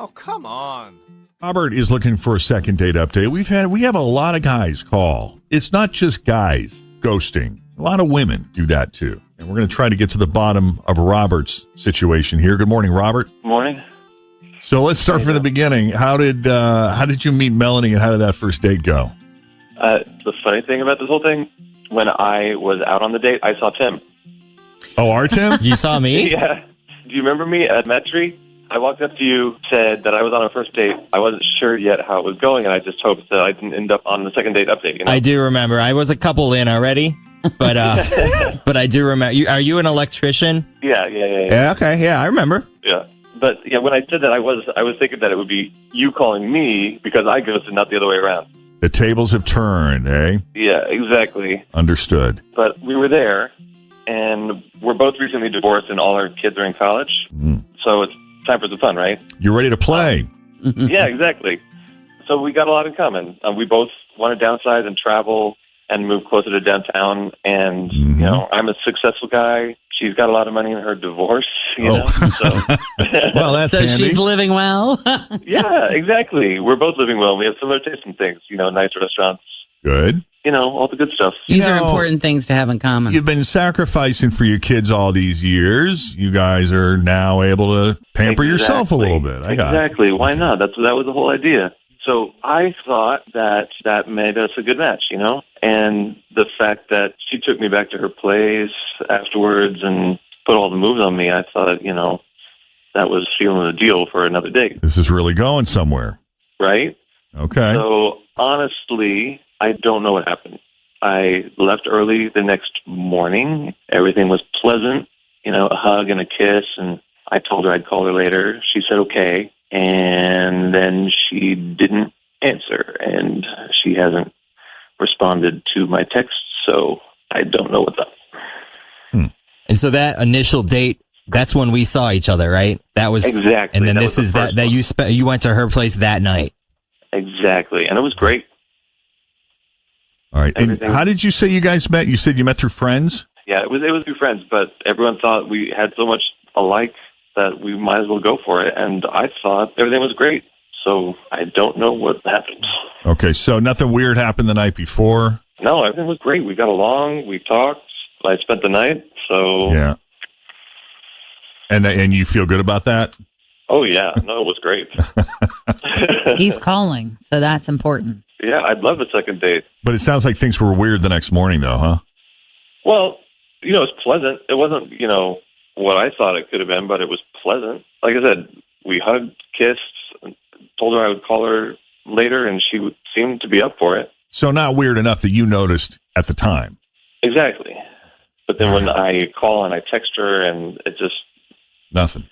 Oh, come on. Robert is looking for a second date update. We have a lot of guys call. It's not just guys ghosting. A lot of women do that too. And we're going to try to get to the bottom of Robert's situation here. Good morning, Robert. Morning. So let's start from the beginning. How did you meet Melanie, and how did that first date go? The funny thing about this whole thing, when I was out on the date, I saw Tim. Oh, our Tim? You saw me? Yeah. Do you remember me at Metry? I walked up to you, said that I was on a first date. I wasn't sure yet how it was going, and I just hoped that I didn't end up on the second date update. You know? I do remember. I was a couple in already, but but I do remember. Are you an electrician? Yeah. Yeah. Okay. Yeah, I remember. Yeah. But yeah, when I said that, I was thinking that it would be you calling me because I ghosted, not the other way around. The tables have turned, eh? Yeah, exactly. Understood. But we were there, and we're both recently divorced, and all our kids are in college. So it's time for some fun, right? You're ready to play. Yeah, exactly. So we got a lot in common. We both want to downsize and travel and move closer to downtown. And, you know, I'm a successful guy. She's got a lot of money in her divorce, you know. So. Well, that's So handy. she's living well. Yeah, exactly. We're both living well. We have similar tastes in things, you know, nice restaurants, Good. you know, all the good stuff. These You are know, important things to have in common. You've been sacrificing for your kids all these years. You guys are now able to pamper yourself a little bit. I got it. Exactly. Why not? That was the whole idea. So I thought that made us a good match, you know? And the fact that she took me back to her place afterwards and put all the moves on me, I thought, you know, that was sealing the deal for another date, This is really going somewhere. right? Okay. So honestly, I don't know what happened. I left early the next morning. Everything was pleasant, you know, a hug and a kiss. And I told her I'd call her later. She said, okay. And then she didn't answer, and she hasn't responded to my texts. So I don't know what's up. And so that initial date, that's when we saw each other, right? That was Exactly. And then That this was the is first that one. you went to her place that night. Exactly. And it was great. All right. And everything- how did you say you guys met? You said you met through friends? Yeah, it was through friends, but everyone thought we had so much alike that we might as well go for it. And I thought everything was great. So I don't know what happened. Okay. So nothing weird happened the night before? No, everything was great. We got along. We talked. I spent the night. So, Yeah. And you feel good about that? oh, yeah. No, it was great. He's calling, so that's important. Yeah, I'd love a second date. But it sounds like things were weird the next morning, though, huh? Well, you know, it's pleasant. It wasn't, you know, what I thought it could have been, but it was pleasant. Like I said, we hugged, kissed, and told her I would call her later, and she seemed to be up for it. So not weird enough that you noticed at the time. Exactly. But then when I call and I text her, and it just... Nothing.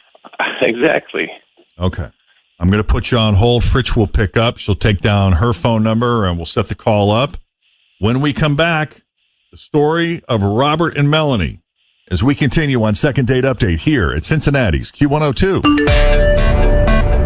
Exactly. Okay. I'm going to put you on hold. Fritch will pick up. She'll take down her phone number, and we'll set the call up. When we come back, the story of Robert and Melanie as we continue on Second Date Update here at Cincinnati's Q102.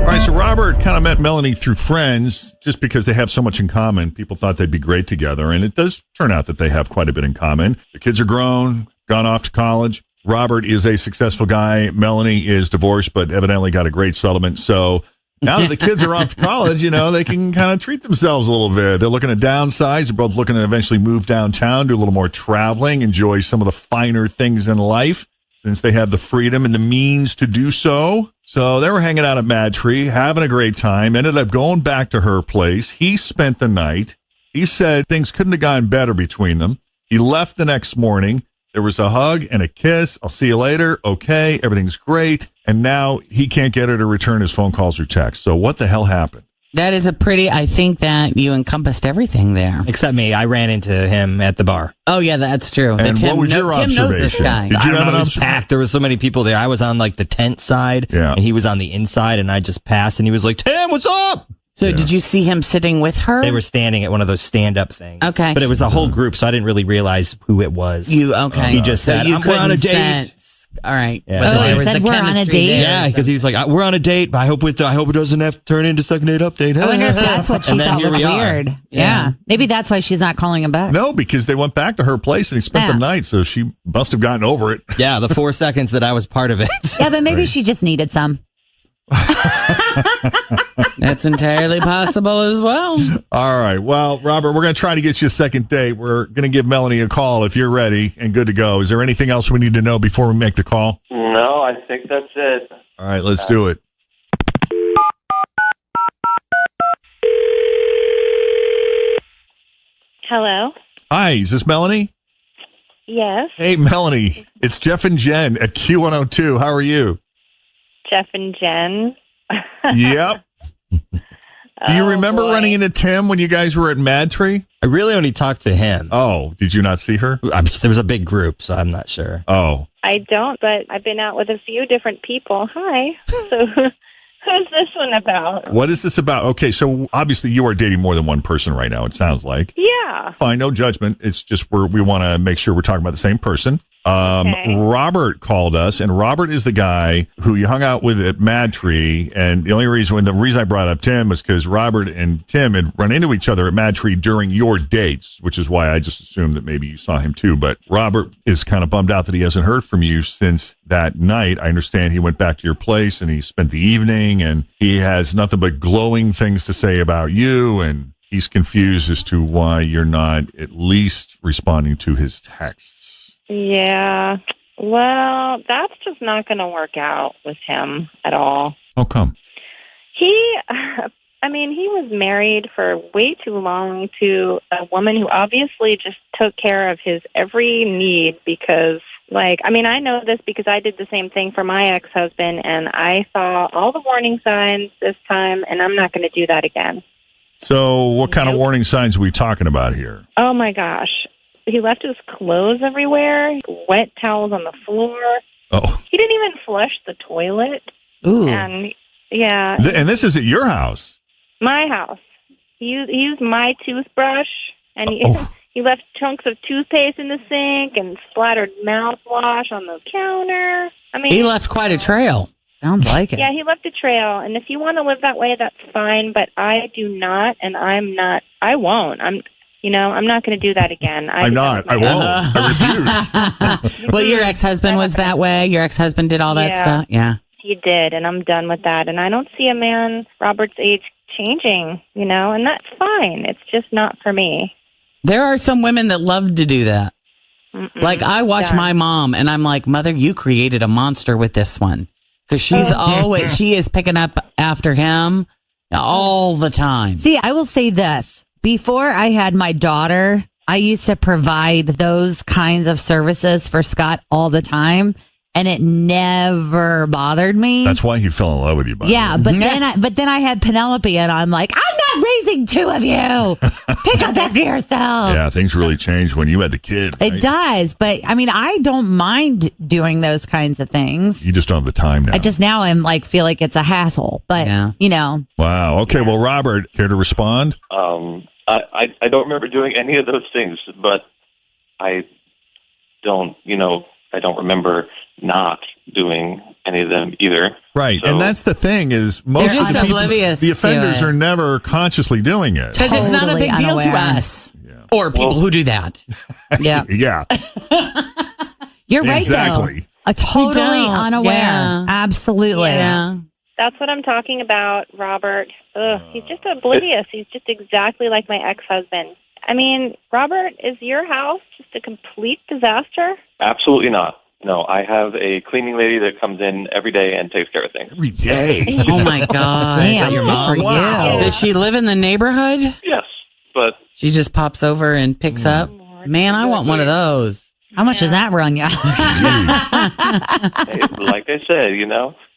All right, so Robert kind of met Melanie through friends just because they have so much in common. People thought they'd be great together, and it does turn out that they have quite a bit in common. The kids are grown, gone off to college. Robert is a successful guy. Melanie is divorced, but evidently got a great settlement. So now that the kids are off to college, you know, they can kind of treat themselves a little bit. They're looking to downsize. They're both looking to eventually move downtown, do a little more traveling, enjoy some of the finer things in life since they have the freedom and the means to do so. So they were hanging out at Mad Tree, having a great time, ended up going back to her place. He spent the night. He said things couldn't have gone better between them. He left the next morning. There was a hug and a kiss. I'll see you later. Okay, everything's great. And now he can't get her to return his phone calls or texts. So what the hell happened? That is I think that you encompassed everything there. Except me. I ran into him at the bar. Oh, yeah, that's true. And Tim, what was your Tim knows this observation? guy. Did you I don't have know, an it was observation? packed. There was so many people there. I was on like the tent side, Yeah. and he was on the inside, and I just passed, and he was like, "Tim, what's up?" So did you see him sitting with her? They were standing at one of those stand-up things. Okay. But it was a whole group, so I didn't really realize who it was. Okay. He just said, you "We're on a couldn't date." sense. All right. Yeah. Was Oh, there he was said a we're on a chemistry date? there. Yeah, because he was like, "We're on a date, but I hope it doesn't have to turn into second date update." I wonder if that's what she And then thought here was we are. weird. Yeah. Maybe that's why she's not calling him back. No, because they went back to her place and he spent Yeah. the night, so she must have gotten over it. Yeah, the 4 seconds that I was part of it. Yeah, but maybe she just needed some. That's entirely possible as well. All right. Well, Robert, we're going to try to get you a second date. We're going to give Melanie a call if you're ready and good to go. Is there anything else we need to know before we make the call? No, I think that's it. All right, let's do it. Hello? Hi, is this Melanie? Yes, Hey, Melanie. It's Jeff and Jen at Q102. How are you? Jeff and Jenn. Yep. Do you remember boy. running into Tim when you guys were at Mad Tree? I really only talked to him. Oh, did you not see her? There was a big group, so I'm not sure. Oh, I don't, but I've been out with a few different people. Hi. So who's this one about? what is this about? Okay, so obviously you are dating more than one person right now, it sounds like. Yeah. Fine, no judgment. It's just we want to make sure we're talking about the same person. Okay. Robert called us, and Robert is the guy who you hung out with at Mad Tree. And the reason I brought up Tim was because Robert and Tim had run into each other at Mad Tree during your dates, which is why I just assumed that maybe you saw him too. But Robert is kind of bummed out that he hasn't heard from you since that night. I understand he went back to your place and he spent the evening, and he has nothing but glowing things to say about you, and he's confused as to why you're not at least responding to his texts. Yeah. Well, that's just not going to work out with him at all. How come? He was married for way too long to a woman who obviously just took care of his every need because, I know this because I did the same thing for my ex-husband, and I saw all the warning signs this time, and I'm not going to do that again. So what kind of warning signs are we talking about here? Oh, my gosh. He left his clothes everywhere, wet towels on the floor. Oh, He didn't even flush the toilet. Ooh. And, yeah, and this is at your house. my house. He used my toothbrush, and Oh. he left chunks of toothpaste in the sink and splattered mouthwash on the counter. He left quite a trail. Sounds like it. Yeah, he left a trail, and if you want to live that way, that's fine, but I do not, and I won't. I'm not going to do that again. I'm not. I won't. I refuse. Well, your ex-husband was that way. Your ex-husband did all that Yeah. stuff. Yeah. He did, and I'm done with that. And I don't see a man Robert's age changing, and that's fine. It's just not for me. There are some women that love to do that. Mm-mm. Like I watch Done. my mom and I'm like, Mother, you created a monster with this one. Because she is picking up after him all the time. See, I will say this. Before I had my daughter, I used to provide those kinds of services for Scott all the time, and it never bothered me. That's why he fell in love with you, buddy. Yeah, but then I had Penelope, and I'm like, I'm not raising two of you. Pick up after yourself. Yeah, things really changed when you had the kid. Right? It does, but I don't mind doing those kinds of things. You just don't have the time now. I just now I'm feel like it's a hassle, but Yeah. Wow. Okay. Well, Robert, care to respond? I don't remember doing any of those things, but I don't remember not doing any of them either. Right. So- And that's the thing is most They're of just the people, oblivious the to offenders it. are never consciously doing it. Because it's not a Totally big deal to unaware. us. Or people who do that. yeah, Yeah. you're right. Exactly. Though. Totally don't. unaware. Yeah. Absolutely. Yeah. That's what I'm talking about, Robert. Ugh, he's just oblivious. He's just exactly like my ex-husband. Robert, is your house just a complete disaster? Absolutely not. No, I have a cleaning lady that comes in every day and takes care of things. Every day. Oh my God. Damn, your good mom? for Wow. you. Does she live in the neighborhood? Yes, but She just pops over and picks up. Man, I want one of those. How much does that run you? hey, like I said,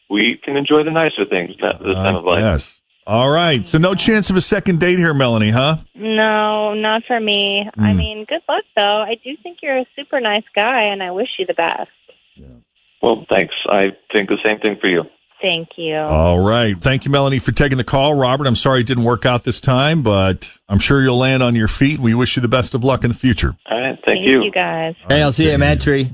we can enjoy the nicer things this time of life. Yes. All right. So no chance of a second date here, Melanie, huh? No, not for me. Good luck, though. I do think you're a super nice guy, and I wish you the best. Well, thanks. I think the same thing for you. Thank you. All right. Thank you, Melanie, for taking the call. Robert, I'm sorry it didn't work out this time, but I'm sure you'll land on your feet. We wish you the best of luck in the future. All right. Thank you guys. Hey, I'll see you at Mad Tree.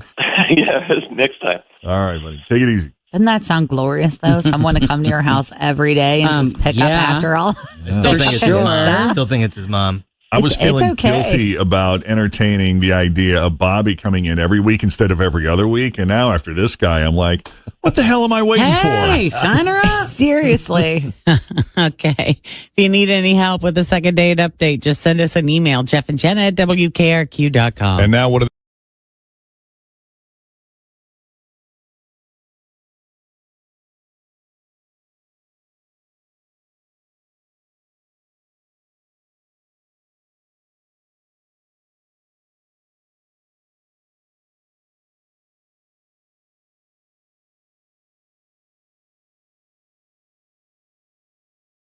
Yeah, next time. All right, buddy. Take it easy. Doesn't that sound glorious, though? Someone to come to your house every day and just pick up yeah. after all. I still think it's his sure. mom. I still think it's his mom. I was It's feeling okay. guilty about entertaining the idea of Bobby coming in every week instead of every other week. And now after this guy, I'm like, what the hell am I waiting Hey, for? sign her up. Seriously. Okay. If you need any help with the second date update, just send us an email, Jeff and Jenna at WKRQ.com. And now what are